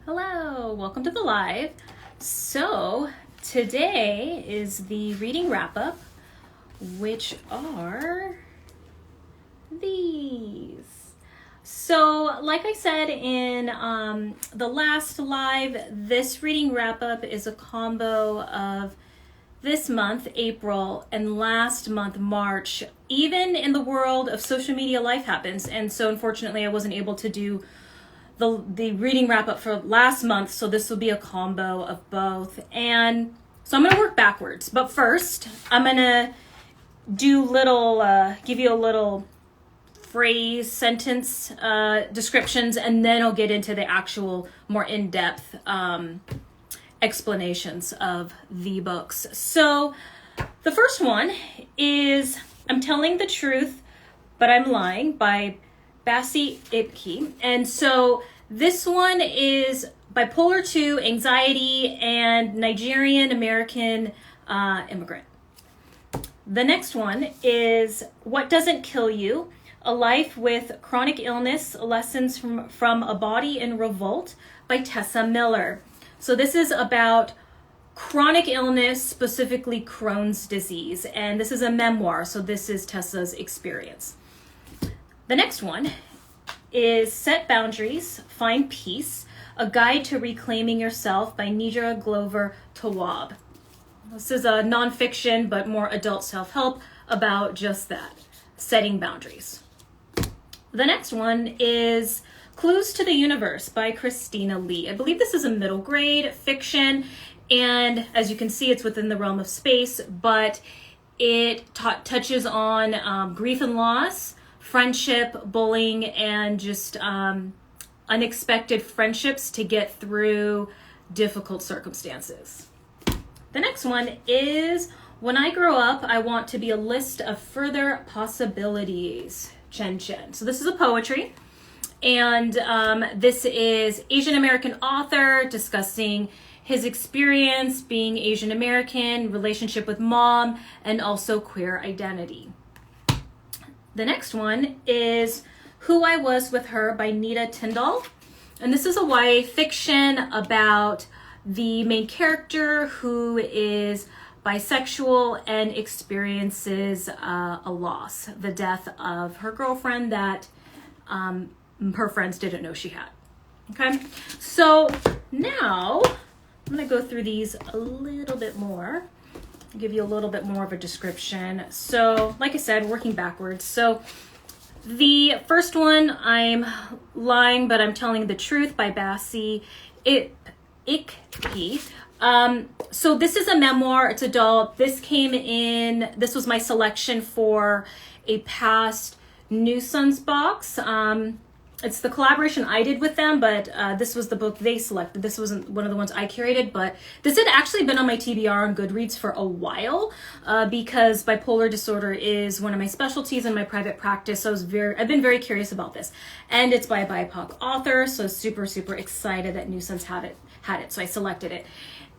Hello, welcome to the live. So today is the reading wrap-up, which are these. So like I said in the last live, this reading wrap-up is a combo of this month, April, and last month, March. Even in the world of social media, life happens, and so unfortunately I wasn't able to do the reading wrap up for last month, so this will be a combo of both. And so I'm going to work backwards, but first I'm going to do give you a little phrase, sentence descriptions, and then I'll get into the actual more in-depth explanations of the books. So the first one is I'm Telling the Truth, But I'm Lying by Bassey, Ikpi. And so this one is bipolar 2, anxiety, and Nigerian American immigrant. The next one is What Doesn't Kill You? A Life with Chronic Illness, Lessons from a Body in Revolt by Tessa Miller. So this is about chronic illness, specifically Crohn's disease. And this is a memoir, so this is Tessa's experience. The next one is Set Boundaries, Find Peace, A Guide to Reclaiming Yourself by Nedra Tawwab. This is a nonfiction, but more adult self-help about just that, setting boundaries. The next one is Clues to the Universe by Christina. I believe this is a middle grade fiction, and as you can see, it's within the realm of space, but it touches on grief and loss, friendship, bullying, and just unexpected friendships to get through difficult circumstances. The next one is When I Grow Up, I Want to Be a List of Further Possibilities, Chen. So this is a poetry, and this is Asian American author discussing his experience being Asian American, relationship with mom, and also queer identity. The next one is Who I Was with Her by Nita Tyndal. And this is a YA fiction about the main character who is bisexual and experiences a loss, the death of her girlfriend that her friends didn't know she had. Okay, so now I'm going to go through these a little bit more. Give you a little bit more of a description. So like I said, working backwards. So the first one, I'm Lying But I'm Telling the Truth by Bassey, Ikpi. So this is a memoir, it's adult. This was my selection for a past New Sons box. It's the collaboration I did with them, but this was the book they selected. This wasn't one of the ones I curated, but this had actually been on my TBR on Goodreads for a while because bipolar disorder is one of my specialties in my private practice. So I've been very curious about this, and it's by a BIPOC author. So super excited that New Sons had it. So I selected it.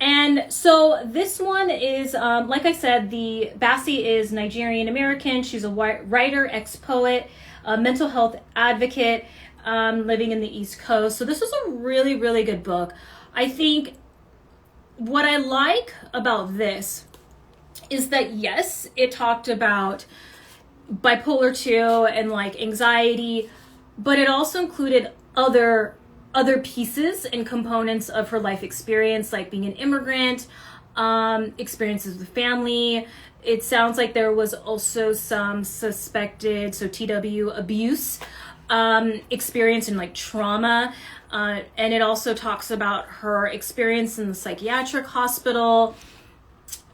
And so this one is, like I said, the Bassey is Nigerian American. She's a writer, ex-poet, a mental health advocate, living in the East Coast. So this was a really good book. I think what I like about this is that, yes, it talked about bipolar 2 and like anxiety, but it also included other pieces and components of her life experience, like being an immigrant, experiences with family. It sounds like there was also some suspected, so TW abuse, experience and like trauma. And it also talks about her experience in the psychiatric hospital,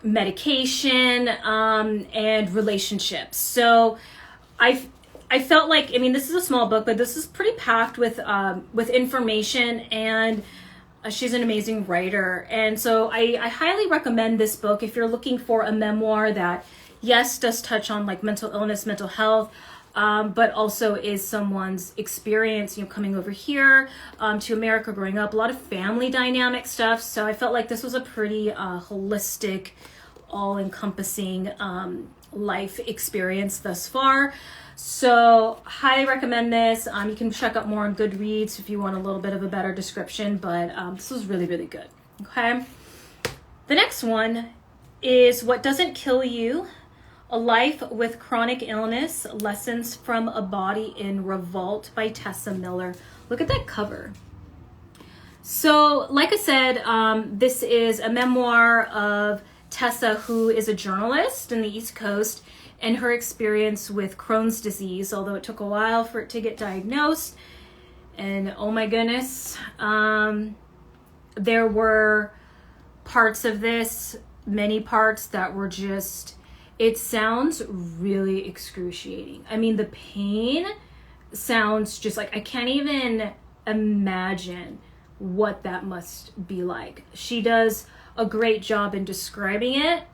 medication, and relationships. So I felt like, I mean, this is a small book, but this is pretty packed with information, and she's an amazing writer. And so I highly recommend this book if you're looking for a memoir that, yes, does touch on like mental illness, mental health, but also is someone's experience, coming over here to America, growing up, a lot of family dynamic stuff. So I felt like this was a pretty holistic, all-encompassing life experience thus far. So highly recommend this. You can check out more on Goodreads if you want a little bit of a better description, but this was really, really good. Okay. The next one is What Doesn't Kill You: A Life with Chronic Illness, Lessons from a Body in Revolt by Tessa Miller. Look at that cover. So, like I said, this is a memoir of Tessa, who is a journalist in the East Coast, and her experience with Crohn's disease, although it took a while for it to get diagnosed. And oh my goodness, there were parts of this, many parts that were just, it sounds really excruciating. I mean, the pain sounds just like, I can't even imagine what that must be like. She does a great job in describing it.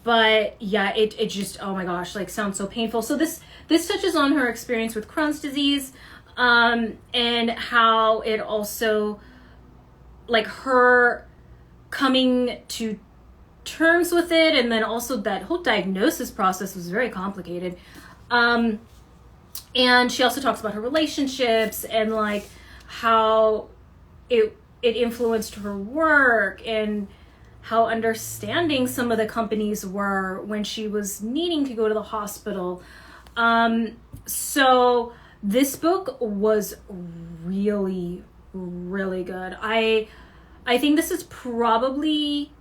But yeah, it just, oh my gosh, like sounds so painful. So this touches on her experience with Crohn's disease, and how it also, like her coming to terms with it, and then also that whole diagnosis process was very complicated. And she also talks about her relationships and like how it influenced her work, and how understanding some of the companies were when she was needing to go to the hospital. So this book was really, really good. I think this is probably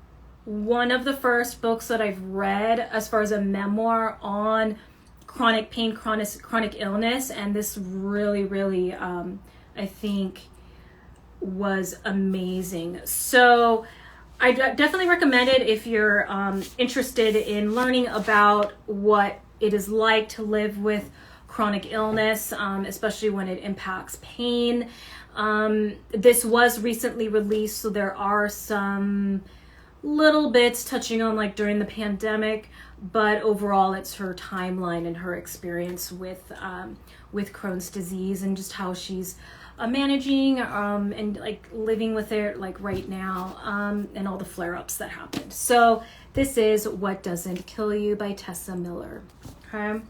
one of the first books that I've read as far as a memoir on chronic pain, chronic illness, and this really, really, I think was amazing. So I definitely recommend it if you're interested in learning about what it is like to live with chronic illness, especially when it impacts pain. This was recently released, so there are some little bits touching on like during the pandemic, but overall it's her timeline and her experience with Crohn's disease, and just how she's managing and like living with it like right now, and all the flare-ups that happened. So this is What Doesn't Kill You by Tessa Miller. Okay.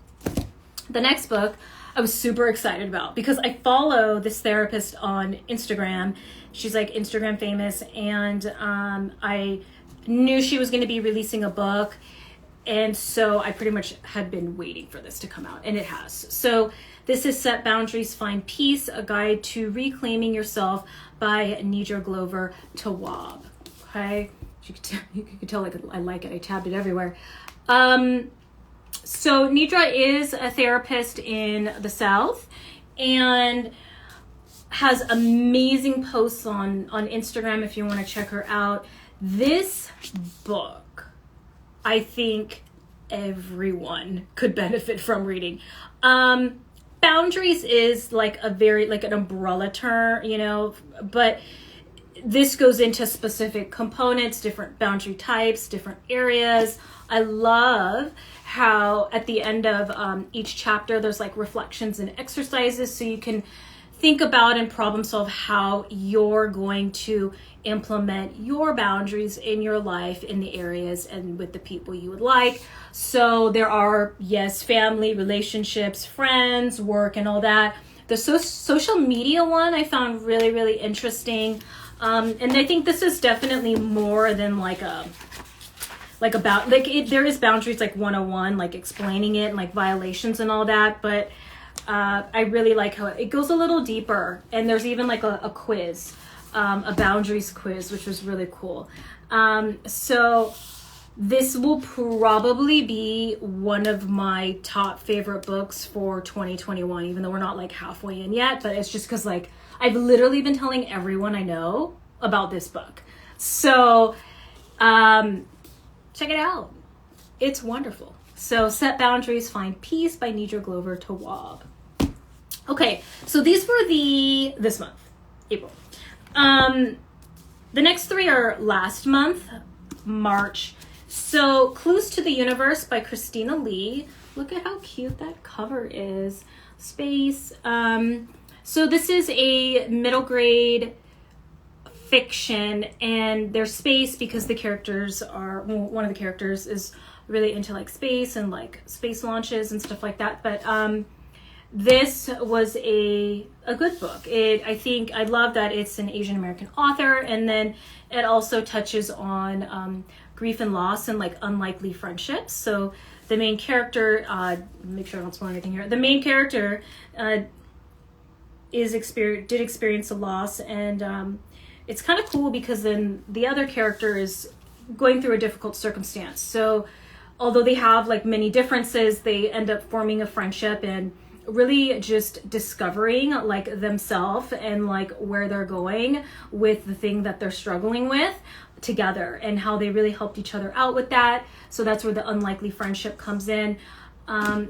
The next book I was super excited about because I follow this therapist on Instagram. She's like Instagram famous, and I knew she was going to be releasing a book, and so I pretty much had been waiting for this to come out, and it has. So this is Set Boundaries, Find Peace, A Guide to Reclaiming Yourself by Nedra Tawwab. Okay, you could tell like I like it. I tabbed it everywhere. So Nedra is a therapist in the South and has amazing posts on Instagram if you want to check her out. This book, I think everyone could benefit from reading. Boundaries is like a very, like an umbrella term, you know, but this goes into specific components, different boundary types, different areas. I love how at the end of each chapter, there's like reflections and exercises, so you can think about and problem solve how you're going to implement your boundaries in your life, in the areas and with the people you would like. So there are, yes, family, relationships, friends, work, and all that. The social media one I found really, really interesting. And I think this is definitely more than there is boundaries like 101, like explaining it and like violations and all that. But I really like how it goes a little deeper, and there's even like a quiz, a boundaries quiz, which was really cool. So this will probably be one of my top favorite books for 2021, even though we're not like halfway in yet, but it's just because like I've literally been telling everyone I know about this book. So check it out. It's wonderful. So Set Boundaries, Find Peace by Nedra Tawwab. Okay, so these were this month, April. The next three are last month, March. So Clues to the Universe by Christina Lee. Look at how cute that cover is. Space. So this is a middle grade fiction, and there's space because the characters are, one of the characters is really into like space and like space launches and stuff like that. But this was a good book. I love that it's an Asian American author, and then it also touches on grief and loss and like unlikely friendships. So the main character, make sure I don't spoil anything here. The main character did experience a loss, and it's kind of cool because then the other character is going through a difficult circumstance. So although they have like many differences, they end up forming a friendship and really just discovering like themselves and like where they're going with the thing that they're struggling with together, and how they really helped each other out with that. So that's where the unlikely friendship comes in.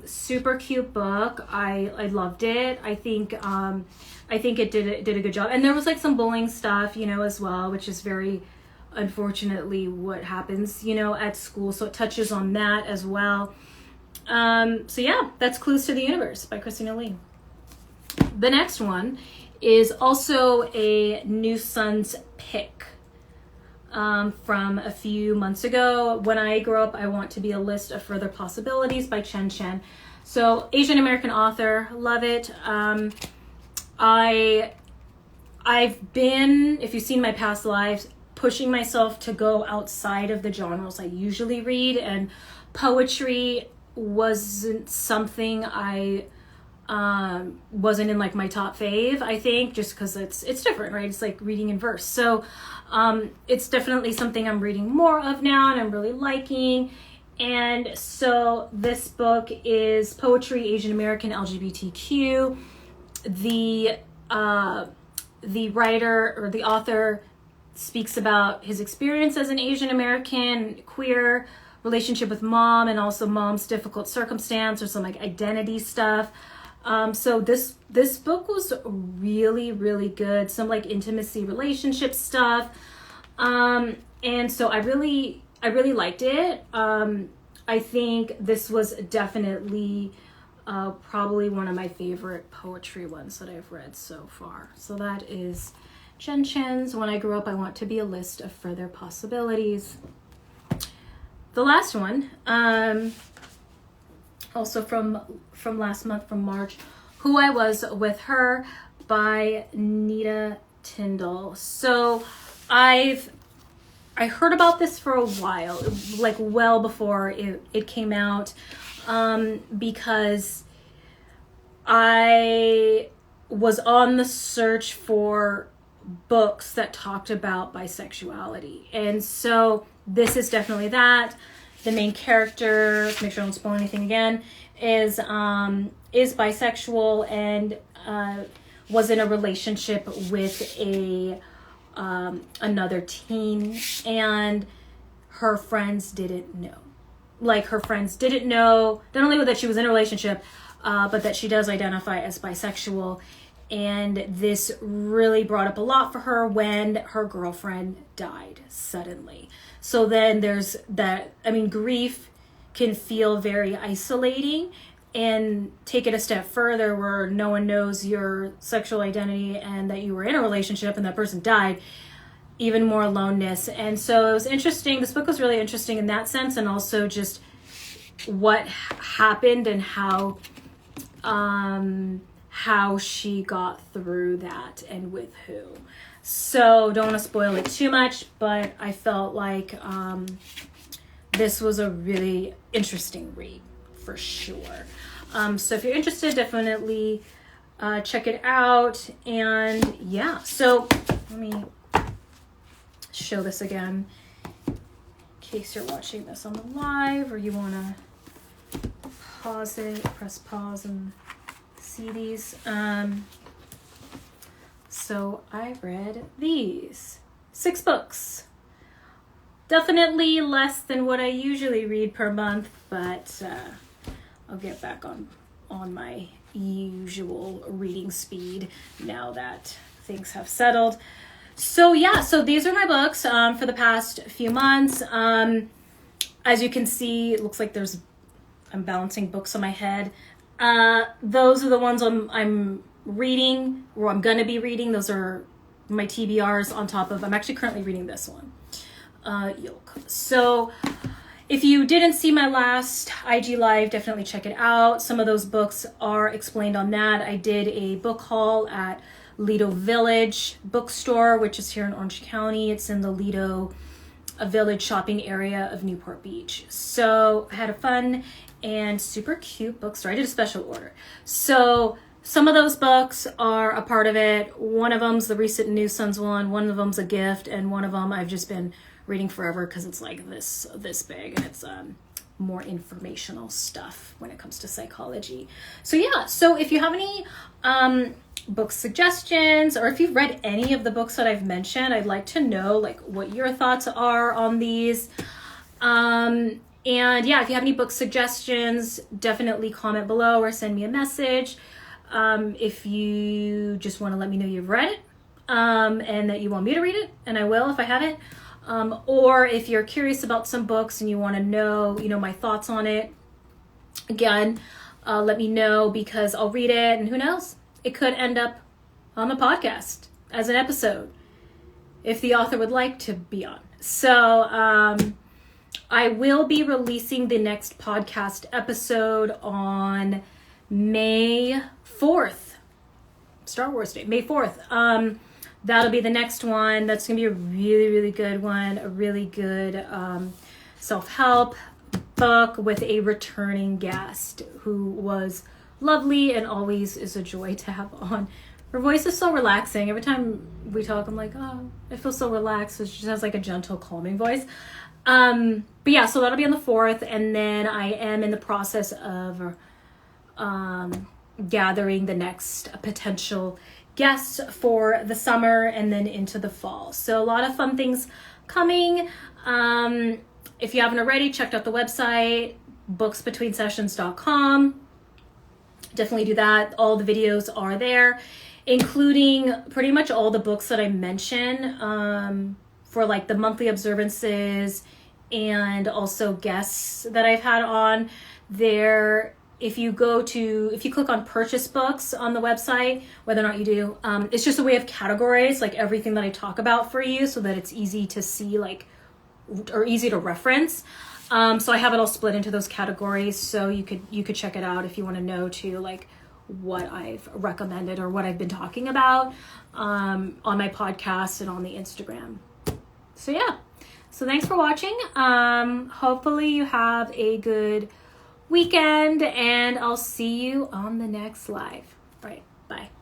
Super cute book. I loved it. I think it did a good job. And there was like some bullying stuff, you know, as well, which is very unfortunately what happens, you know, at school. So it touches on that as well. So yeah, that's Clues to the Universe by Christina Lee. The next one is also a New Sons pick from a few months ago. When I Grow Up, I Want to Be a List of Further Possibilities by Chen. So Asian American author, love it. I've been, if you've seen my past lives, pushing myself to go outside of the genres I usually read, and poetry wasn't something I wasn't in like my top fave, I think, just because it's different, right? It's like reading in verse. So it's definitely something I'm reading more of now and I'm really liking. And so this book is Poetry, Asian American, LGBTQ. The writer or the author speaks about his experience as an Asian American, queer, relationship with mom, and also mom's difficult circumstance or some like identity stuff. So this book was really, really good. Some like intimacy relationship stuff. And so I really liked it. I think this was definitely probably one of my favorite poetry ones that I've read so far. So that is Chen's When I Grow Up, I Want to Be a List of Further Possibilities. The last one, also from last month, from March, Who I Was With Her by Nita Tyndal. So I heard about this for a while, like well before it came out, because I was on the search for books that talked about bisexuality. And so this is definitely that. The main character, make sure I don't spoil anything again, is bisexual and was in a relationship with another teen, and her friends didn't know. Like, her friends didn't know not only that she was in a relationship, but that she does identify as bisexual. And this really brought up a lot for her when her girlfriend died suddenly. So then there's that, I mean, grief can feel very isolating, and take it a step further where no one knows your sexual identity and that you were in a relationship and that person died, even more aloneness. And so it was interesting. This book was really interesting in that sense, and also just what happened and how she got through that and with who. So don't want to spoil it too much, but I felt like this was a really interesting read for sure. So if you're interested, definitely check it out. And yeah, so let me show this again in case you're watching this on the live, or you want to pause it, press pause and see these. So I read these 6 books. Definitely less than what I usually read per month, but I'll get back on my usual reading speed now that things have settled. So yeah, so these are my books for the past few months. As you can see, it looks like I'm balancing books on my head. Those are the ones I'm reading, or I'm gonna be reading. Those are my TBRs on top of, I'm actually currently reading this one, Yolk. So if you didn't see my last IG Live, definitely check it out. Some of those books are explained on that. I did a book haul at Lido Village bookstore, which is here in Orange County. It's in the Lido Village shopping area of Newport Beach. So I had a fun and super cute bookstore. I did a special order. So some of those books are a part of it. One of them's the recent New Sons one of them's a gift, and one of them I've just been reading forever because it's like this big, and it's more informational stuff when it comes to psychology. So yeah, so if you have any book suggestions, or if you've read any of the books that I've mentioned, I'd like to know like what your thoughts are on these. And yeah, if you have any book suggestions, definitely comment below or send me a message. If you just want to let me know you've read it, and that you want me to read it, and I will if I haven't. Or if you're curious about some books and you want to know, my thoughts on it, again, let me know, because I'll read it, and who knows, it could end up on the podcast as an episode if the author would like to be on. So I will be releasing the next podcast episode on May 4th, Star Wars Day, May 4th. That'll be the next one. That's going to be a really, really good one. A really good self-help book with a returning guest who was lovely and always is a joy to have on. Her voice is so relaxing. Every time we talk, I'm like, oh, I feel so relaxed. So she just has like a gentle, calming voice. But yeah, so that'll be on the 4th. And then I am in the process of gathering the next potential guests for the summer and then into the fall. So a lot of fun things coming. If you haven't already checked out the website, booksbetweensessions.com, definitely do that. All the videos are there, including pretty much all the books that I mention for like the monthly observances, and also guests that I've had on there. If you click on purchase books on the website, whether or not you do, it's just a way of categories, like everything that I talk about for you, so that it's easy to see, or easy to reference. So I have it all split into those categories, so you could check it out if you want to know too, like what I've recommended or what I've been talking about on my podcast and on the Instagram. So yeah, so thanks for watching. Hopefully you have a good weekend, and I'll see you on the next live. All right, bye.